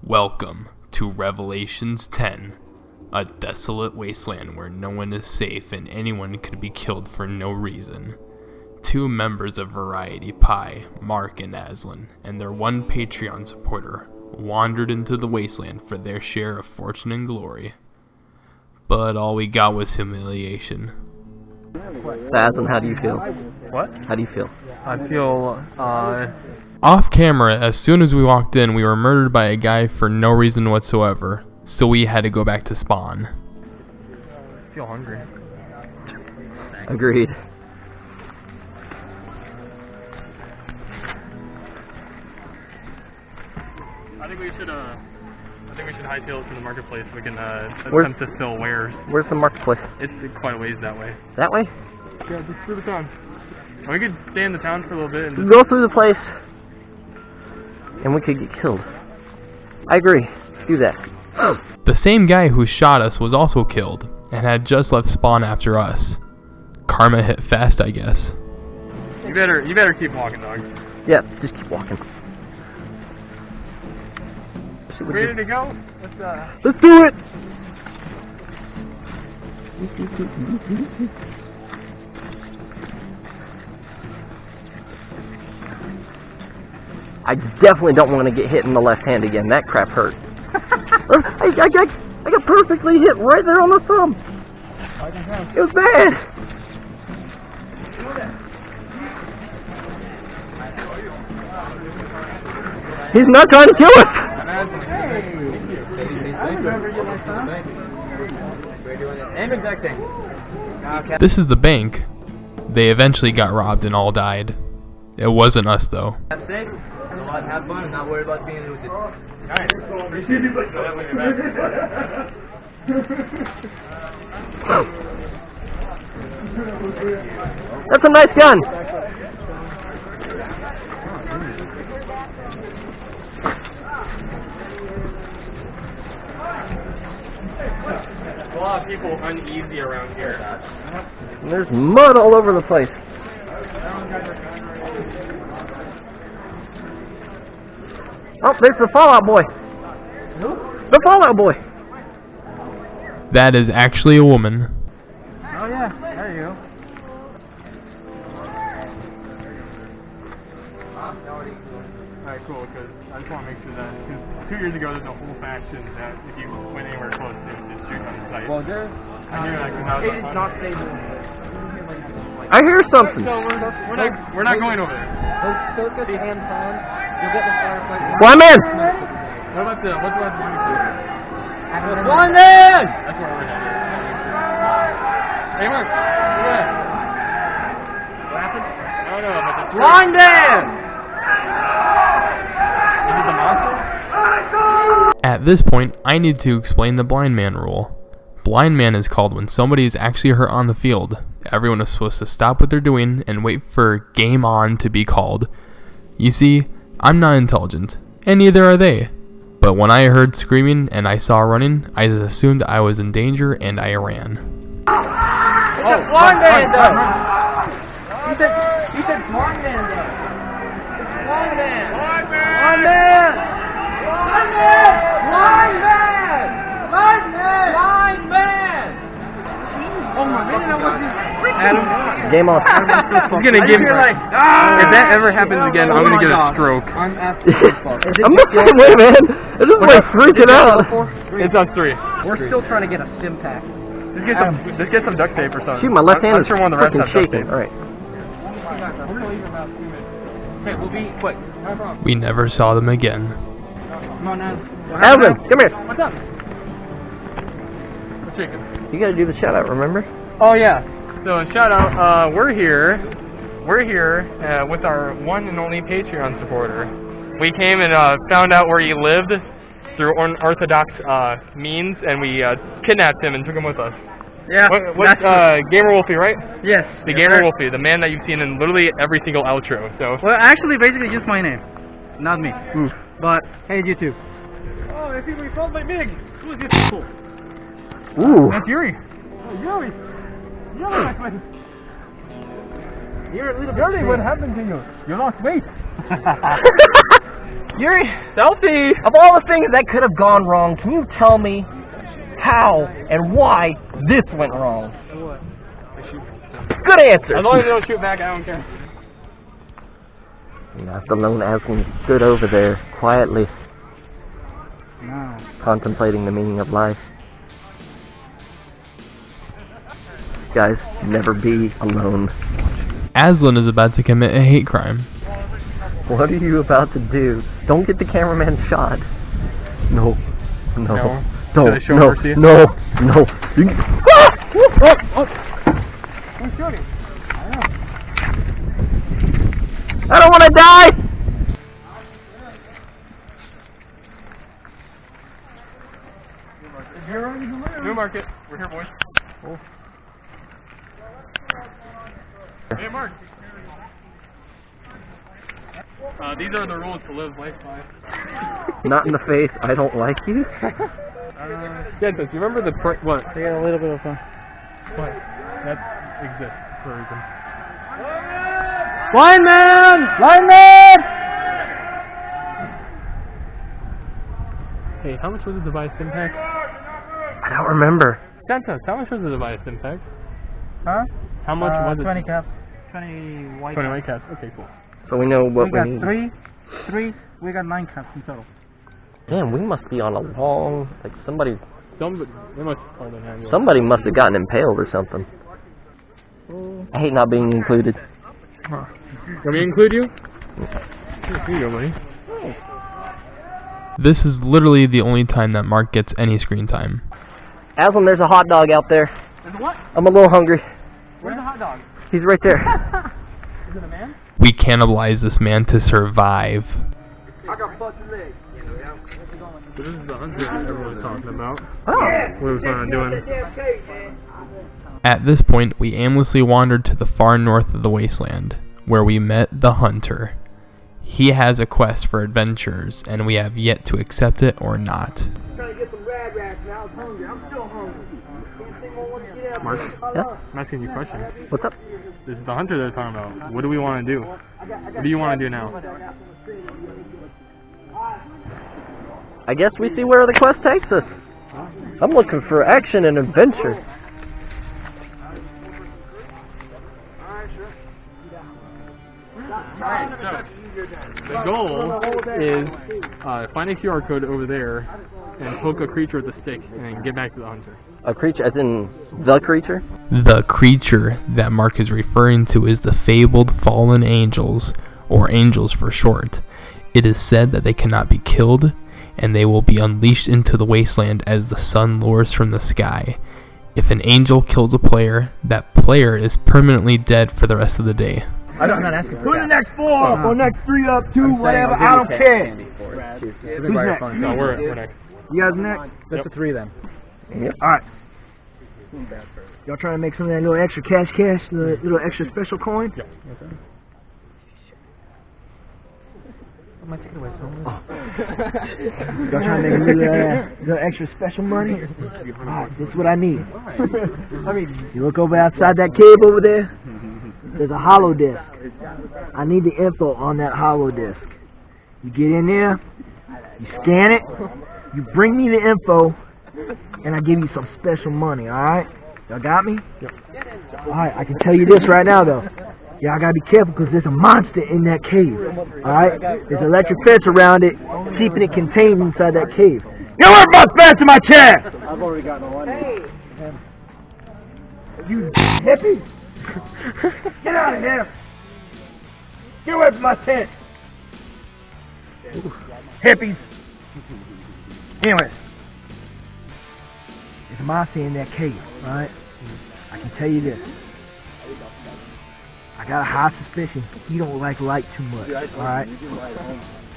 Welcome to Revelations 10, a desolate wasteland where no one is safe and anyone could be killed for no reason. Two members of Variety Pie, Mark and Aslan, and their one Patreon supporter wandered into the wasteland for their share of fortune and glory. But all we got was humiliation. Aslan, how do you feel? What? How do you feel? I feel, Off camera, as soon as we walked in, we were murdered by a guy for no reason whatsoever, so we had to go back to spawn. I feel hungry. Agreed. I think we should hightail it to the marketplace. We can attempt to sell wares. Where's the marketplace? It's quite a ways that way. That way? Yeah, just through the town. Or we could stay in the town for a little bit and Go through the place, and we could get killed. I agree. Do that. The same guy who shot us was also killed, and had just left spawn after us. Karma hit fast, I guess. You better keep walking, dog. Yeah, just keep walking. Ready to go? Let's do it! I definitely don't want to get hit in the left hand again. That crap hurt. I got perfectly hit right there on the thumb. It was bad. He's not trying to kill us. This is the bank. They eventually got robbed and all died. It wasn't us though. Have fun and not worry about being looted. That's a nice gun. A lot of people uneasy around here. And there's mud all over the place. Oh, there's the Fallout Boy. Who? The Fallout Boy. That is actually a woman. Oh yeah, there you go. Alright, cool, because I just want to make sure that, because 2 years ago there's a whole faction that if you went anywhere close, they would just shoot on the site. Well, there's... I knew that because it is not stable. I hear something. So we're not going over there. Those circus and ponds, you'll get the firefight. Blind man! What's the marketplace? Blind man! That's where we're headed. Hey Mark, look at that. What happened? I don't know, but the Blind man! Is it the monster? At this point, I need to explain the blind man rule. Blind man is called when somebody is actually hurt on the field. Everyone is supposed to stop what they're doing and wait for game on to be called. You see, I'm not intelligent, and neither are they. But when I heard screaming and I saw running, I just assumed I was in danger and I ran. Oh, blind man though! He said blind man though. Blind man! Blind man! Blind man! Blind man! Blind man! Blind man! Blind man! Oh my goodness, Adam, Game off. he's gonna give me like, if that ever happens again, I'm gonna get a stroke. I'm asking for I'm the same way, man. It's just like freaking out. It's us three. We're still trying to get a sim pack. Just get some duct tape or something. Shoot, my left hand I'm is sure one of the rest freaking have duct shaking. tape. Alright. Okay, we'll be quick. We never saw them again. Come on now. Alvin, come here. What's up? The chicken. You gotta do the shout out, remember? Oh yeah. So shout out, we're here with our one and only Patreon supporter. We came and found out where he lived through unorthodox means, and we kidnapped him and took him with us. Yeah. What's Gamer Wolfie, right? Yes. The Gamer Wolfie, the man that you've seen in literally every single outro. So. Well, actually, basically just my name, not me. Oof. But hey, you too. Oh, I think we found my Mig. Who is this? Ooh. That's Yuri. Oh, Yuri. You're a little bit Jerry, what happened to you? You lost weight. Yuri, Selfie! of all the things that could have gone wrong, can you tell me how and why this went wrong? Good answer. As long as you don't shoot back, I don't care. Not the lone Aslan stood over there quietly, contemplating the meaning of life. Guys, never be alone. Aslan is about to commit a hate crime. What are you about to do? Don't get the cameraman shot. No. No. Don't. Should I show No. mercy? No. No. Who's shooting? I don't want to die! Newmarket. We're here, boys. Hey, Mark. These are the rules to live life by. Not in the face. I don't like you. Yeah, do you remember the what? They got a little bit of fun. What? That exists for a reason. Lineman! Lineman! Hey, how much was the device impact? I don't remember. Santos, how much was the device impact? Huh? How much was it? 20 caps. 20 white 20 white caps. Okay, cool. So we know what We got need. three. We got 9 caps in total. Damn, we must be on a long. Like somebody They must have an annual. must have gotten impaled or something. I hate not being included. Can we include you? Here you go, buddy. This is literally the only time that Mark gets any screen time. Aslan, there's a hot dog out there. There's a what? I'm a little hungry. Where's the hot dog? He's right there. Is it a man? We cannibalize this man to survive. I got busted legs. So this is the hunter that everyone's talking about. Oh. What was I doing? At this point, we aimlessly wandered to the far north of the wasteland, where we met the hunter. He has a quest for adventurers, and we have yet to accept it or not. Trying to get some rad racks now. I was hungry. I'm still hungry. Mark, Yeah. I'm asking you a question. What's up? This is the hunter they're talking about. What do we want to do? What do you want to do now? I guess we see where the quest takes us. I'm looking for action and adventure. Alright, so the goal is find a QR code over there and poke a creature with a stick and then get back to the hunter. A creature, as in the creature? The creature that Mark is referring to is the fabled fallen angels, or angels for short. It is said that they cannot be killed, and they will be unleashed into the wasteland as the sun lowers from the sky. If an angel kills a player, that player is permanently dead for the rest of the day. I'm not asking for the next 4 up or next 3 up, 2, whatever. I don't care. Who's next? No, we're next. You guys next? That's the 3 then. Yep. Alright. Y'all trying to make some of that little extra cash, the little extra special coin? Yeah. Okay. Y'all trying to make a little extra special money? Alright, this is what I need. You look over outside that cave over there. There's a hollow disk. I need the info on that hollow disk. You get in there, you scan it, you bring me the info, and I give you some special money, alright? Y'all got me? Yep. Alright, I can tell you this right now though. Y'all gotta be careful because there's a monster in that cave. Alright? There's electric fence around it, keeping it contained inside that cave. You work my fence in my chair! I've already gotten one. Hey! You hippie! Get out of here! Get away from my tent! Hippies! Anyways, there's a monster in that cave, alright? I can tell you this. I got a high suspicion he don't like light too much, alright?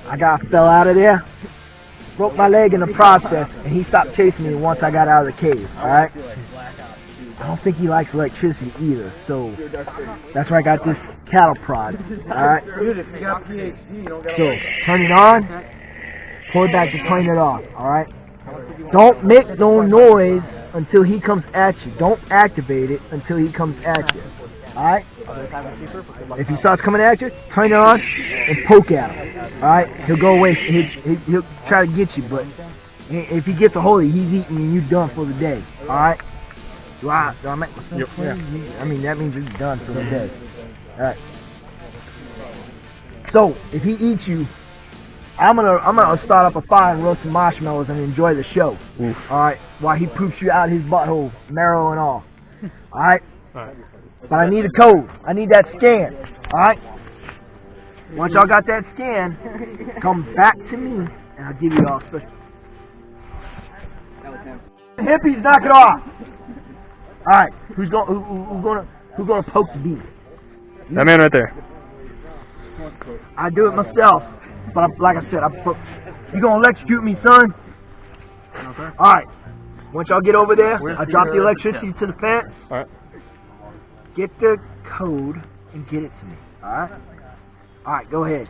I fell out of there, broke my leg in the process, and he stopped chasing me once I got out of the cave, alright? I don't think he likes electricity either, so that's why I got this cattle prod, alright? So, turn it on, pull it back to turn it off, alright? Don't make no noise until he comes at you. Don't activate it until he comes at you. Alright? If he starts coming at you, turn it on and poke at him. Alright? He'll go away. He'll try to get you, but if he gets a hold of you, he's eating and you're done for the day. Alright? Do I make myself clear? I mean, that means you're done for the day. Alright. So, if he eats you, I'm gonna start up a fire and roast some marshmallows and enjoy the show. Alright? While he poops you out his butthole, marrow and all. Alright? But I need a code. I need that scan. Alright? Once y'all got that scan, come back to me and I'll give you all special. Hippies, knock it off! Alright, who's gonna poke the beat? That man right there. I do it myself. But like I said, you gonna electrocute me, son? Okay. Alright. Once y'all get over there, I'll drop the electricity to the fence. Alright. Get the code and get it to me. Alright? Alright, go ahead.